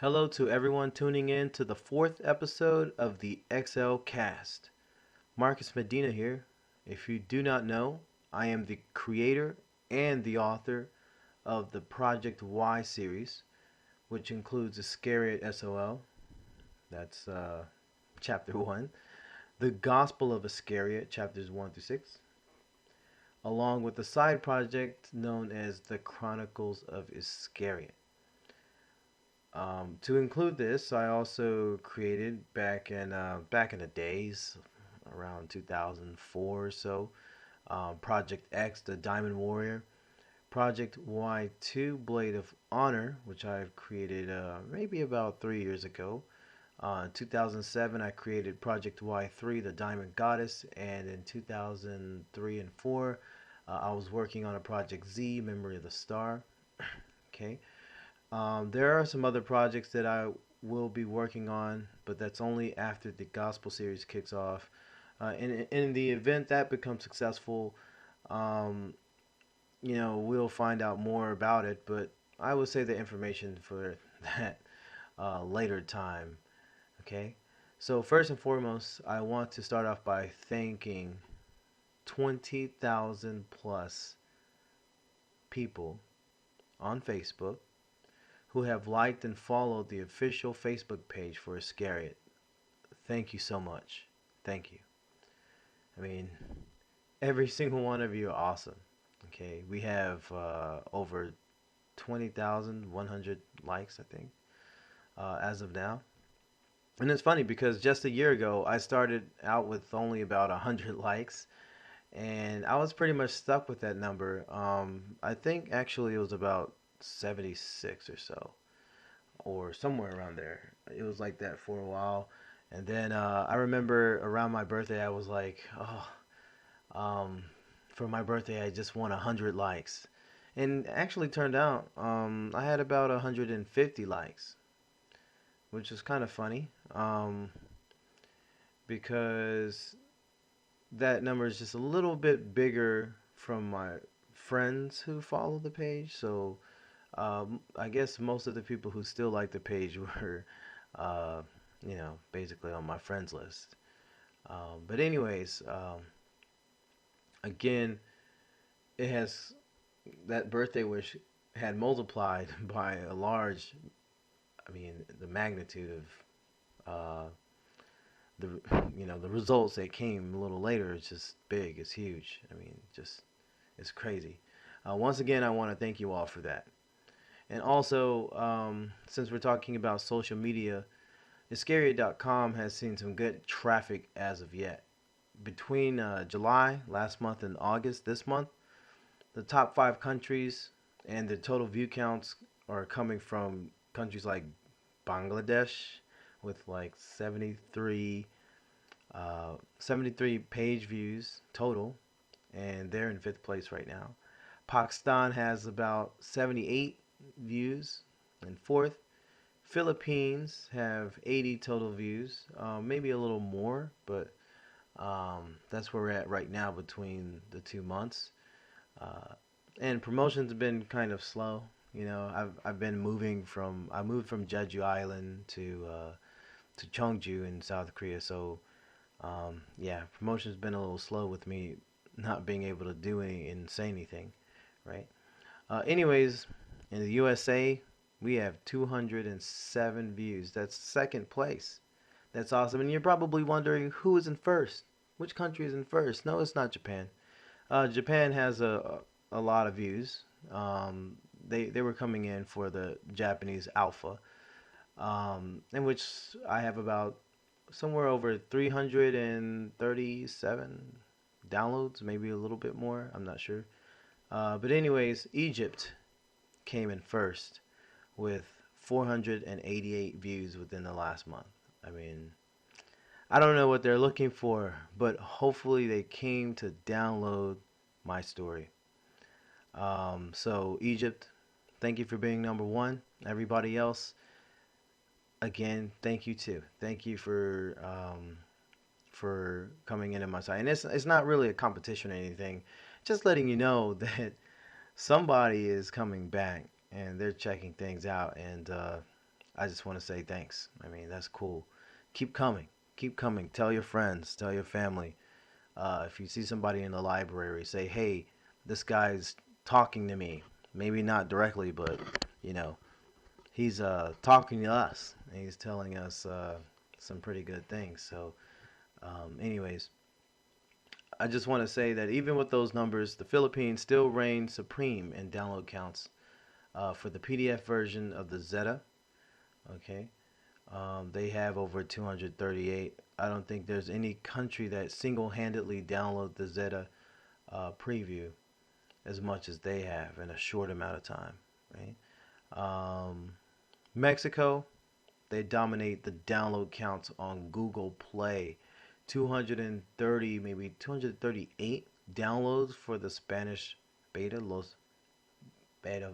Hello to everyone tuning in to the fourth episode of the XL Cast. Marcus Medina here. If you do not know, I am the creator and the author of the Project Y series, which includes Iscariot SOL, that's chapter 1, the Gospel of Iscariot, chapters 1 through 6, along with the side project known as the Chronicles of Iscariot. To include this, I also created back in the days, around 2004 or so, Project X, the Diamond Warrior, Project Y2, Blade of Honor, which I've created maybe about 3 years ago. In 2007, I created Project Y3, the Diamond Goddess, and in 2003 and 4, I was working on a Project Z, Memory of the Star. Okay. There are some other projects that I will be working on, but that's only after the gospel series kicks off. In the event that becomes successful, um, we'll find out more about it. But I will save the information for that later time. Okay. So first and foremost, I want to start off by thanking 20,000 plus people on Facebook who have liked and followed the official Facebook page for Iscariot. Thank you so much. Thank you. I mean, every single one of you are awesome. Okay, we have over 20,100 likes, I think, as of now. And it's funny because just a year ago, I started out with only about 100 likes, and I was pretty much stuck with that number. I think actually it was about 76 or so, or somewhere around there. It was like that for a while. And then I remember around my birthday, I was like, for my birthday, I just want 100 likes. And actually turned out, I had about 150 likes, which is kind of funny because that number is just a little bit bigger from my friends who follow the page. So I guess most of the people who still like the page were, basically on my friends list. But anyways, again, it has that birthday wish had multiplied by a large. I mean, the magnitude of the the results that came a little later is just big. It's huge. I mean, just it's crazy. Once again, I want to thank you all for that. And also, since we're talking about social media, Iscariot.com has seen some good traffic as of yet. Between July last month and August this month, the top 5 countries and the total view counts are coming from countries like Bangladesh with like 73 page views total, and they're in fifth place right now. Pakistan has about 78 views in fourth. Philippines have 80 total views, maybe a little more, but that's where we're at right now between the 2 months. Uh, and promotions have been kind of slow. I've been I moved from Jeju Island to Cheongju in South Korea, so yeah, promotion's been a little slow with me not being able to do any and say anything, right? Anyways, in the USA, we have 207 views. That's second place. That's awesome. And you're probably wondering who is in first. Which country is in first? No, it's not Japan. Japan has a lot of views. They were coming in for the Japanese alpha, in which I have about somewhere over 337 downloads, maybe a little bit more. I'm not sure. But anyways, Egypt came in first with 488 views within the last month. I mean, I don't know what they're looking for, but hopefully they came to download my story. So Egypt, thank you for being number one. Everybody else, again, thank you too. Thank you for coming into my site. And it's not really a competition or anything. Just letting you know that somebody is coming back and they're checking things out. And I just want to say thanks. I mean, that's cool. Keep coming. Keep coming. Tell your friends. Tell your family. If you see somebody in the library, say, "Hey, this guy's talking to me." Maybe not directly, but you know, he's talking to us, and he's telling us some pretty good things. So, anyways, I just want to say that even with those numbers, the Philippines still reigns supreme in download counts for the PDF version of the Zeta. Okay, they have over 238. I don't think there's any country that single-handedly download the Zeta preview as much as they have in a short amount of time. Right? Um, Mexico, they dominate the download counts on Google Play. 230, maybe 238 downloads for the Spanish beta, beta,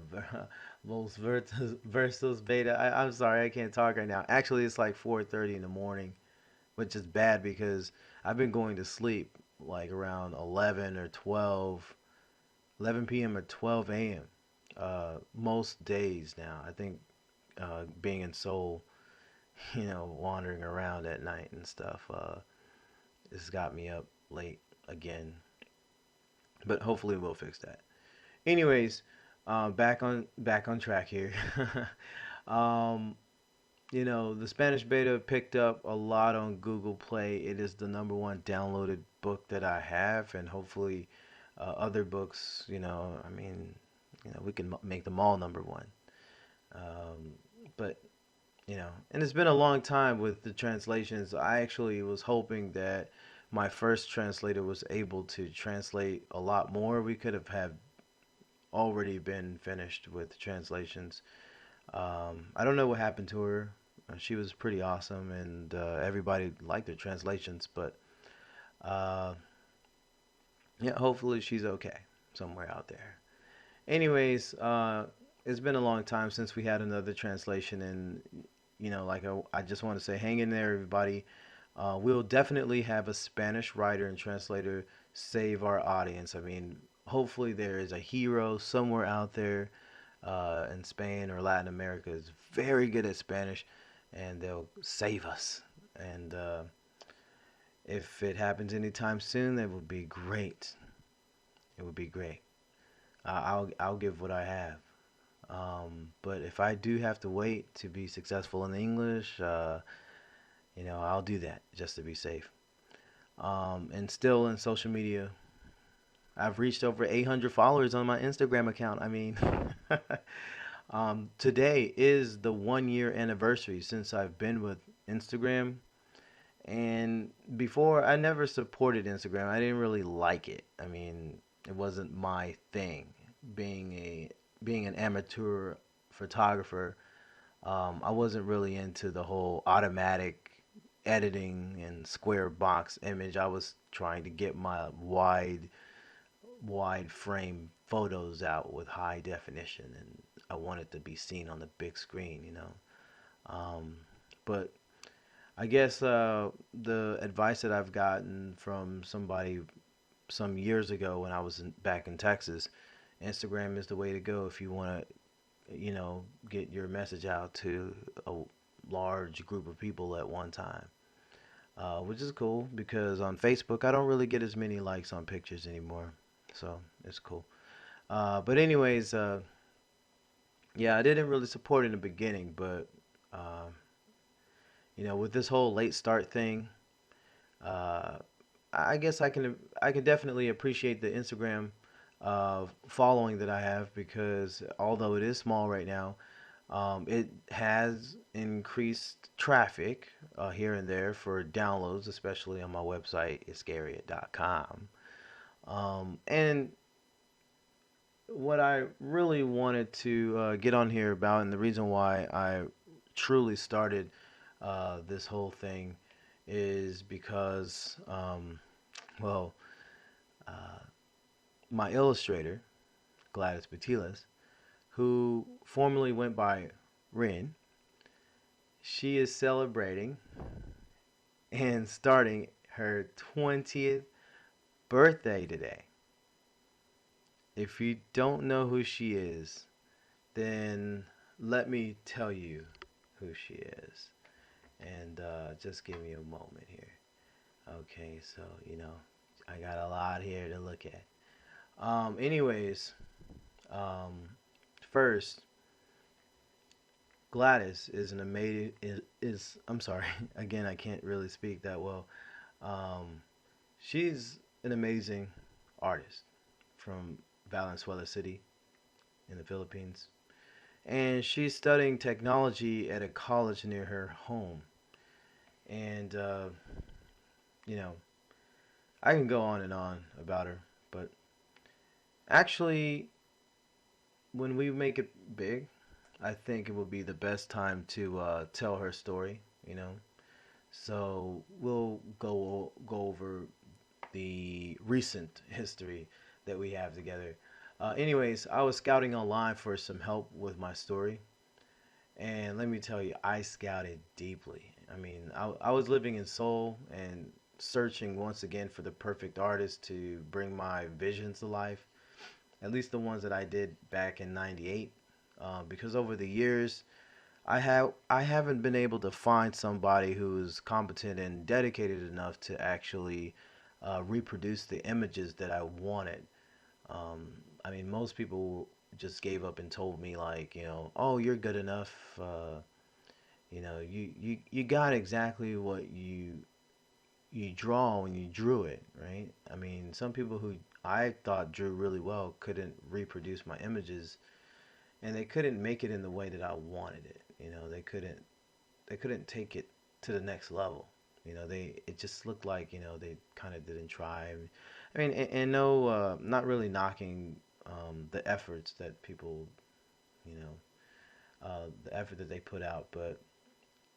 versus beta. I'm sorry, I can't talk right now. Actually, it's like 4:30 in the morning, which is bad because I've been going to sleep like around 11 or 12, 11 p.m. or 12 a.m. Most days now. I think being in Seoul, wandering around at night and stuff, it's got me up late again. But hopefully we'll fix that. Anyways, back on track here. um, the Spanish beta picked up a lot on Google Play. It is the number one downloaded book that I have, and hopefully, other books. I mean, we can make them all number one. But and it's been a long time with the translations. I actually was hoping that my first translator was able to translate a lot more. We could have already been finished with translations. I don't know what happened to her. She was pretty awesome, and everybody liked her translations. But uh, yeah, hopefully she's okay somewhere out there. Anyways, it's been a long time since we had another translation, and like I just want to say, hang in there, everybody. We'll definitely have a Spanish writer and translator save our audience. I mean, hopefully there is a hero somewhere out there in Spain or Latin America is very good at Spanish, and they'll save us. And if it happens anytime soon, that would be great. It would be great. I'll give what I have. But if I do have to wait to be successful in English, I'll do that just to be safe. And still in social media, I've reached over 800 followers on my Instagram account. I mean, today is the 1 year anniversary since I've been with Instagram. And before, I never supported Instagram. I didn't really like it. I mean, it wasn't my thing. Being an amateur photographer, I wasn't really into the whole automatic editing and square box image. I was trying to get my wide frame photos out with high definition, and I wanted to be seen on the big screen. But I guess the advice that I've gotten from somebody some years ago when I was back in Texas, Instagram is the way to go if you want to, get your message out to a large group of people at one time. Which is cool because on Facebook I don't really get as many likes on pictures anymore, so it's cool. But anyways, yeah, I didn't really support in the beginning, but uh, with this whole late start thing, uh, I guess I can definitely appreciate the Instagram following that I have because although it is small right now, it has increased traffic here and there for downloads, especially on my website, iscariot.com. And what I really wanted to get on here about, and the reason why I truly started this whole thing, is because, well, uh, my illustrator, Gladys Betiles, who formerly went by Rin, she is celebrating and starting her 20th birthday today. If you don't know who she is, then let me tell you who she is. And just give me a moment here. Okay, so I got a lot here to look at. Anyways, um, first, Gladys is an amazing is I'm sorry. Again, I can't really speak that well. Um, she's an amazing artist from Valenzuela City in the Philippines, and she's studying technology at a college near her home. And you know, I can go on and on about her, but actually, when we make it big, I think it will be the best time to tell her story. You know, so we'll go over the recent history that we have together. Anyways, I was scouting online for some help with my story, and let me tell you, I scouted deeply. I mean, I was living in Seoul and searching once again for the perfect artist to bring my visions to life, at least the ones that I did back in '98. Because over the years, I haven't been able to find somebody who's competent and dedicated enough to actually reproduce the images that I wanted. Um, I mean, most people just gave up and told me like, oh, you're good enough. You got exactly what you draw when you drew it, right? I mean, some people who I thought drew really well couldn't reproduce my images, and they couldn't make it in the way that I wanted it. They couldn't take it to the next level. It just looked like they kind of didn't try. I mean, and no, not really knocking the efforts that people, you know, the effort that they put out, but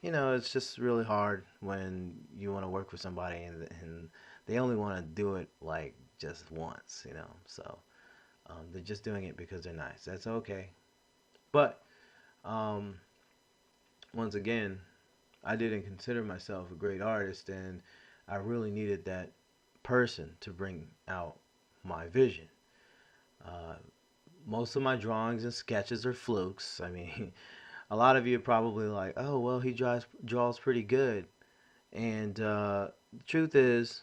it's just really hard when you want to work with somebody and they only want to do it like just once. So they're just doing it because they're nice. That's okay. But um, once again, I didn't consider myself a great artist, and I really needed that person to bring out my vision. Uh, Most of my drawings and sketches are flukes. I mean, a lot of you are probably like, "Oh, well, he draws pretty good." And the truth is,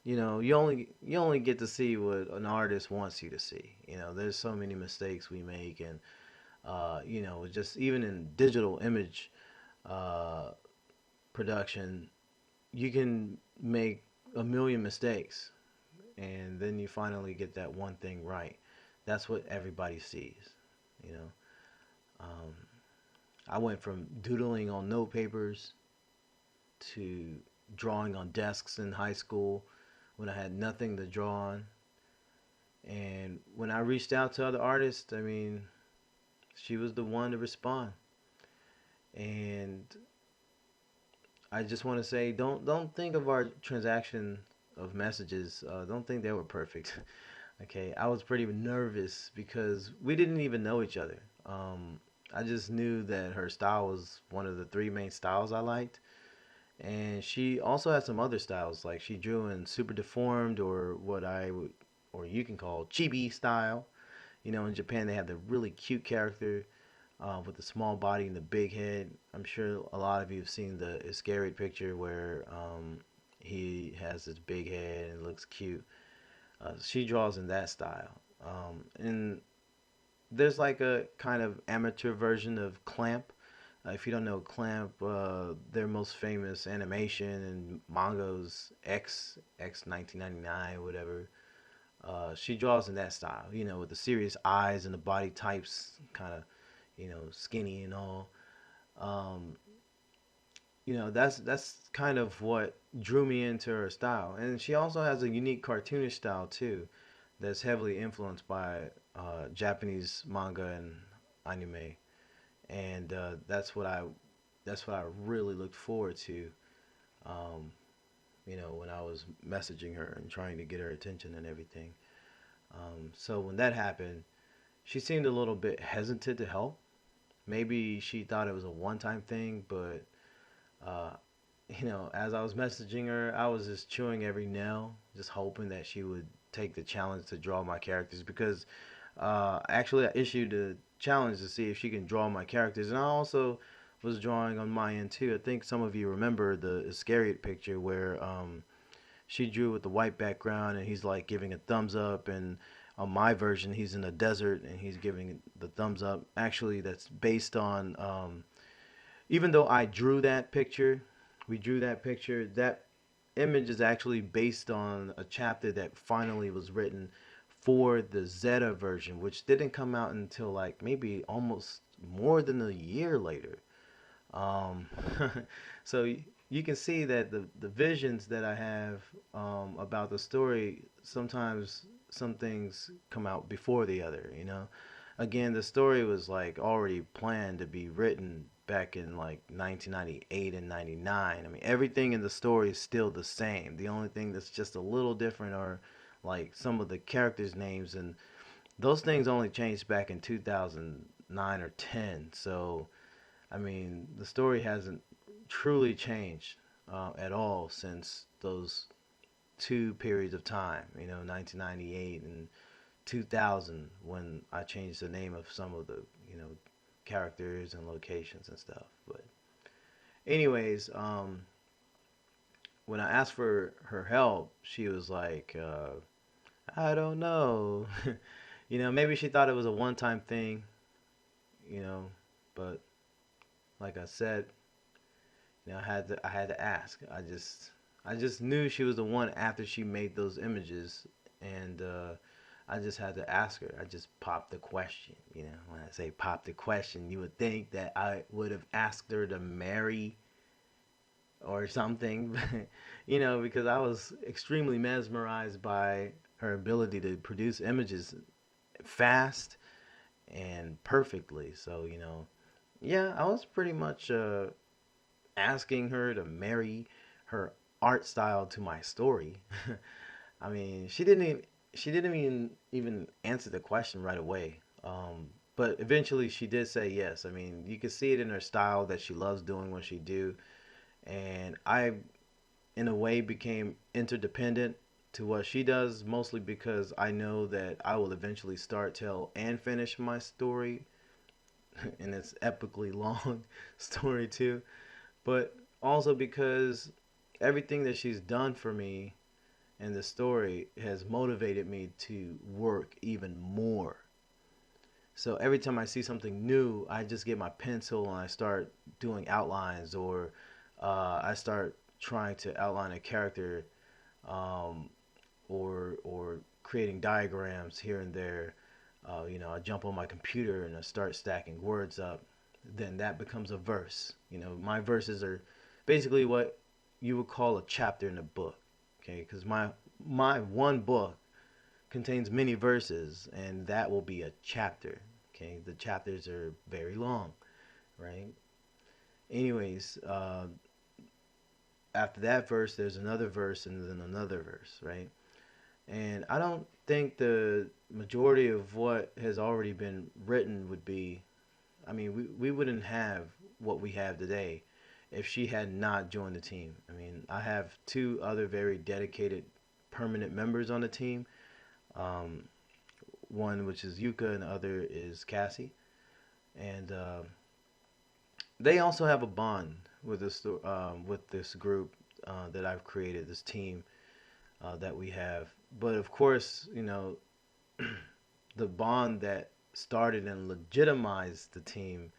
you only get to see what an artist wants you to see. There's so many mistakes we make, and just even in digital image uh, production, you can make a million mistakes, and then you finally get that one thing right. That's what everybody sees. You know, um, I went from doodling on note papers to drawing on desks in high school when I had nothing to draw on. And when I reached out to other artists, I mean, she was the one to respond. And I just want to say, don't think of our transaction of messages. Don't think they were perfect. Okay, I was pretty nervous because we didn't even know each other. I just knew that her style was one of the three main styles I liked, and she also had some other styles. Like she drew in super deformed, or what I would, or you can call chibi style. In Japan they have the really cute character with the small body and the big head. I'm sure a lot of you have seen the Iscariot picture where he has this big head and looks cute. She draws in that style. And there's like a kind of amateur version of Clamp. If you don't know Clamp, their most famous animation and manga's X 1999 whatever. She draws in that style, with the serious eyes and the body types, kind of, skinny and all. Um, that's kind of what drew me into her style. And she also has a unique cartoonish style too, that's heavily influenced by Japanese manga and anime. And that's what I really looked forward to. Um, when I was messaging her and trying to get her attention and everything. So when that happened, she seemed a little bit hesitant to help. Maybe she thought it was a one-time thing, but uh, as I was messaging her, I was just chewing every nail, just hoping that she would take the challenge to draw my characters. Because actually, I issued a challenge to see if she can draw my characters, and I also was drawing on my end too. I think some of you remember the Iscariot picture where she drew with the white background and he's like giving a thumbs up, and on my version he's in the desert and he's giving the thumbs up. Actually, that's based on even though I drew that picture, we drew that picture, that image is actually based on a chapter that finally was written for the Zeta version, which didn't come out until like maybe almost more than a year later. Um, so you can see that the visions that I have about the story, sometimes some things come out before the other, you know. Again, the story was like already planned to be written back in like 1998 and 99. I mean, everything in the story is still the same. The only thing that's just a little different are like some of the characters' names, and those things only changed back in 2009 or 10. So I mean, the story hasn't truly changed at all since those two periods of time, you know, 1998 and 2000, when I changed the name of some of the, you know, characters and locations and stuff. But, anyways, when I asked for her help, she was like, I don't know. You know, maybe she thought it was a one time thing, you know, but like I said, you know, I had to ask. I just knew she was the one after she made those images, and I just had to ask her. I just popped the question. You know, when I say pop the question, you would think that I would have asked her to marry or something, you know, because I was extremely mesmerized by her ability to produce images fast and perfectly. So, you know, yeah, I was pretty much asking her to marry her art style to my story. I mean, she didn't even answer the question right away. But eventually she did say yes. I mean, you can see it in her style that she loves doing what she do, and I, in a way, became interdependent to what she does, mostly because I know that I will eventually start, tell, and finish my story, and it's epically long story too. But also because everything that she's done for me in the story has motivated me to work even more. So every time I see something new, I just get my pencil and I start doing outlines, or I start trying to outline a character, um, or creating diagrams here and there. You know, I jump on my computer and I start stacking words up. Then that becomes a verse. You know, my verses are basically what you would call a chapter in a book. Okay, because my one book contains many verses, and that will be a chapter. Okay, the chapters are very long, right? Anyways, after that verse, there's another verse, and then another verse, right? And I don't think the majority of what has already been written would be, I mean, we wouldn't have what we have today if she had not joined the team. I mean, I have two other very dedicated permanent members on the team. Um, One which is Yuka, and the other is Cassie. And they also have a bond with this group that I've created, this team that we have. But of course, you know, the bond that started and legitimized the team,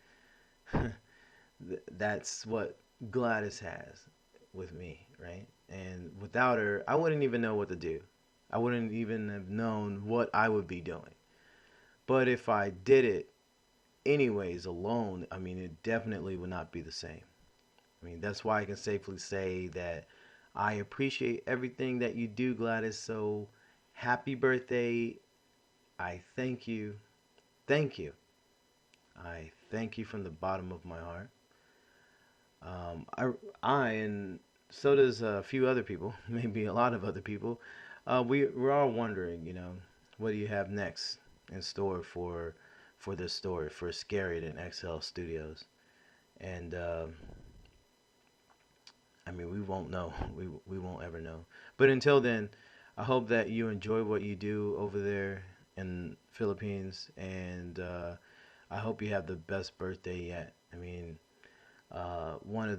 that's what Gladys has with me, right? And without her, I wouldn't even know what to do. I wouldn't even have known what I would be doing. But if I did it anyways alone, I mean, it definitely would not be the same. I mean, that's why I can safely say that I appreciate everything that you do, Gladys. So happy birthday. I thank you. Thank you. I thank you from the bottom of my heart. And so does a few other people, maybe a lot of other people. We're all wondering, you know, what do you have next in store for this story for Scarried and XL Studios? And I mean, we won't know. We won't ever know. But until then, I hope that you enjoy what you do over there in Philippines, and I hope you have the best birthday yet. I mean, one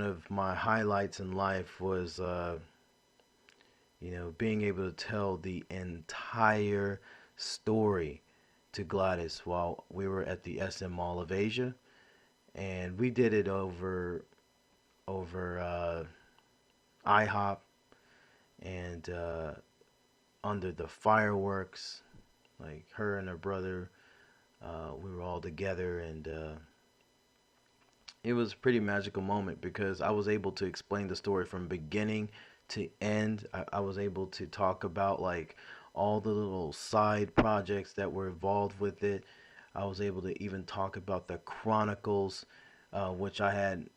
of my highlights in life was being able to tell the entire story to Gladys while we were at the SM Mall of Asia, and we did it over IHOP and under the fireworks. Like her and her brother, we were all together, and it was a pretty magical moment because I was able to explain the story from beginning to end. I was able to talk about like all the little side projects that were involved with it. I was able to even talk about the Chronicles, which I had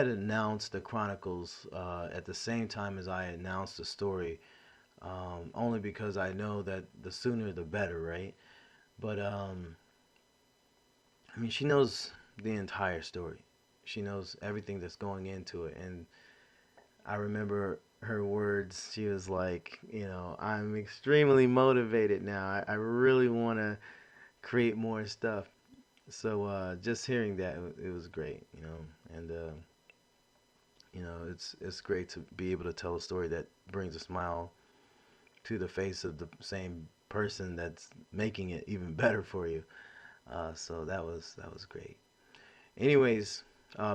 announced the Chronicles at the same time as I announced the story, only because I know that the sooner the better, right? But I mean, she knows the entire story. She knows everything that's going into it. And I remember her words. She was like, I'm extremely motivated now. I really want to create more stuff. So just hearing that, it was great. And it's great to be able to tell a story that brings a smile to the face of the same person that's making it even better for you. So that was great. Anyways,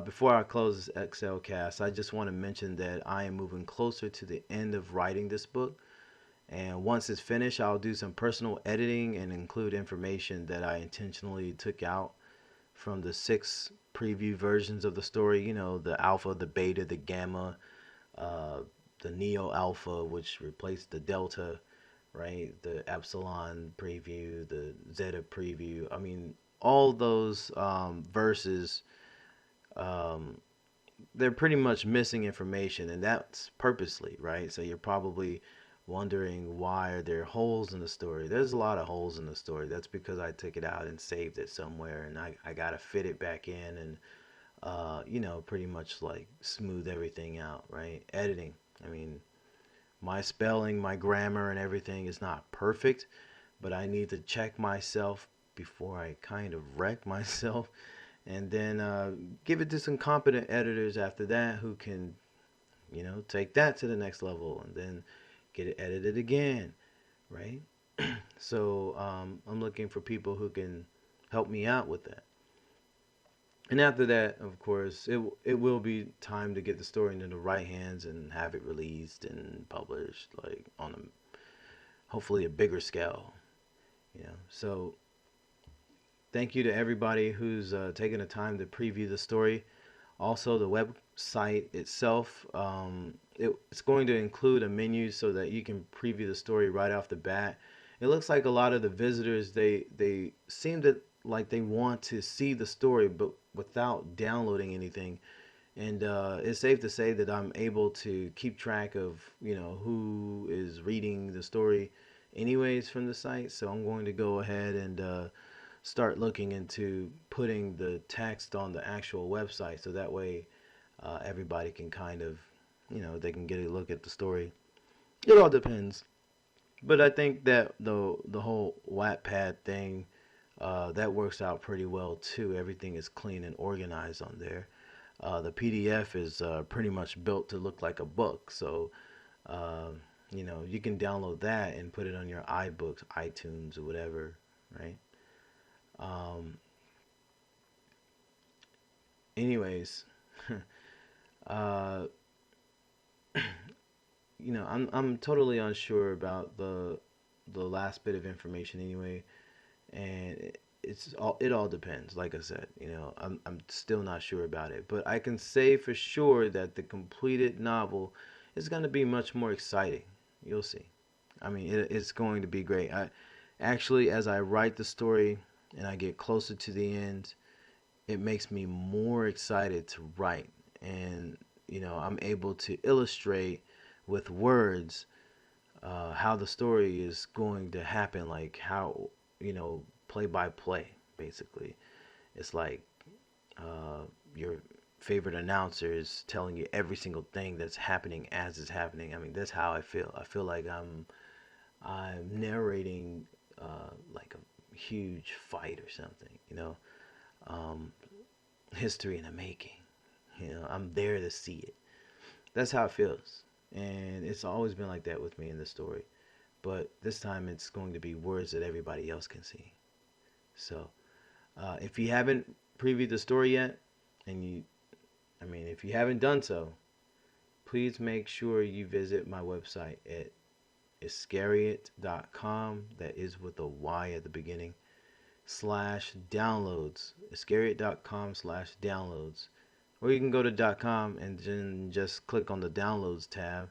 before I close this Excel cast, I just want to mention that I am moving closer to the end of writing this book. And once it's finished, I'll do some personal editing and include information that I intentionally took out from the six preview versions of the story. The alpha, the beta, the gamma, uh, the neo alpha, which replaced the delta, right? The epsilon preview, the zeta preview. I mean, all those verses, um, they're pretty much missing information, and that's purposely, right? So you're probably wondering why are there holes in the story. There's a lot of holes in the story. That's because I took it out and saved it somewhere, and I got to fit it back in and, pretty much like smooth everything out, right? Editing. I mean, my spelling, my grammar, and everything is not perfect, but I need to check myself before I kind of wreck myself, and then give it to some competent editors after that who can, take that to the next level, and then get it edited again, right? So I'm looking for people who can help me out with that. And after that, of course, it will be time to get the story into the right hands and have it released and published, like on hopefully a bigger scale. So thank you to everybody who's taken the time to preview the story. Also, the website itself, it's going to include a menu so that you can preview the story right off the bat. It looks like a lot of the visitors, they seem to like they want to see the story, but without downloading anything. And it's safe to say that I'm able to keep track of who is reading the story anyways from the site. So I'm going to go ahead and start looking into putting the text on the actual website, so that way everybody can kind of they can get a look at the story. It all depends, but I think that the whole Wattpad thing, that works out pretty well too. Everything is clean and organized on there. The PDF is pretty much built to look like a book, so uh, you can download that and put it on your iBooks, iTunes, or whatever, right? Um, anyways, uh, I'm totally unsure about the last bit of information anyway, and it all depends. Like I said, I'm still not sure about it, but I can say for sure that the completed novel is going to be much more exciting. You'll see. I mean, it's going to be great. I actually, as I write the story and I get closer to the end, it makes me more excited to write, and I'm able to illustrate with words how the story is going to happen, like how play by play, basically. It's like your favorite announcer is telling you every single thing that's happening as it's happening. I mean, that's how I feel. I feel like I'm narrating like a huge fight or something. Um, history in the making. I'm there to see it. That's how it feels. And it's always been like that with me in the story. But this time it's going to be words that everybody else can see. So if you haven't previewed the story yet, and if you haven't done so, please make sure you visit my website at iscariot.com. That is with a Y at the beginning. /downloads. iscariot.com/downloads. Or you can go to .com and then just click on the downloads tab.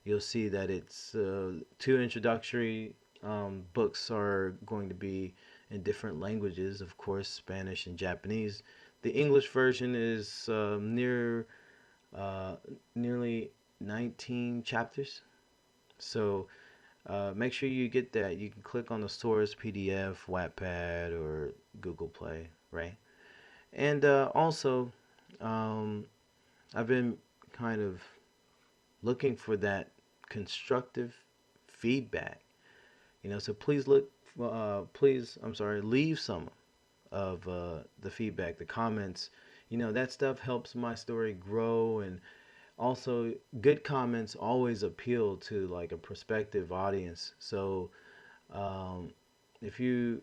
You'll see that it's two introductory books are going to be in different languages, of course, Spanish and Japanese. The English version is uh, nearly 19 chapters. So make sure you get that. You can click on the source PDF, Wattpad, or Google Play, right? And also, um, I've been kind of looking for that constructive feedback. So please leave some of the feedback, the comments. That stuff helps my story grow, and also good comments always appeal to like a prospective audience. So um, if you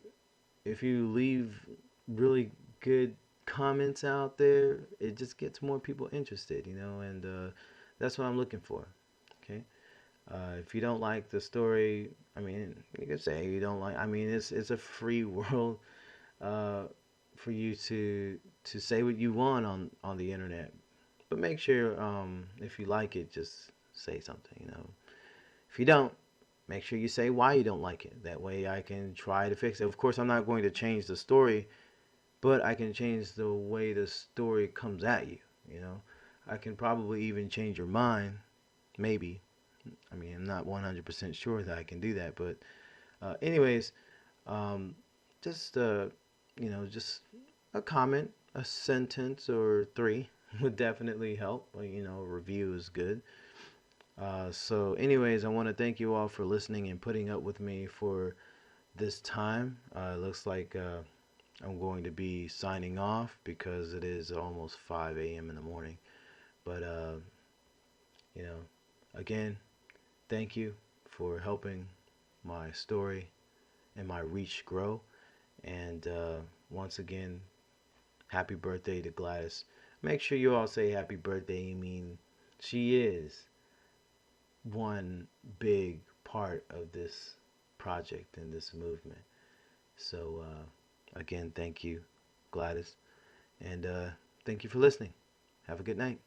leave really good comments out there, it just gets more people interested, and that's what I'm looking for. Okay. If you don't like the story, you can say you don't like. It's a free world uh, for you to say what you want on the internet. But make sure if you like it, just say something. If you don't, make sure you say why you don't like it. That way I can try to fix it. Of course, I'm not going to change the story, but I can change the way the story comes at you. You know, I can probably even change your mind, maybe. I'm not 100% sure that I can do that, but anyways, um, just just a comment, a sentence or three would definitely help. A review is good. So, anyways, I want to thank you all for listening and putting up with me for this time. It looks like I'm going to be signing off because it is almost 5 a.m. in the morning. But, you know, again, thank you for helping my story and my reach grow. And once again, happy birthday to Gladys. Make sure you all say happy birthday. She is one big part of this project and this movement. So, again, thank you, Gladys. And thank you for listening. Have a good night.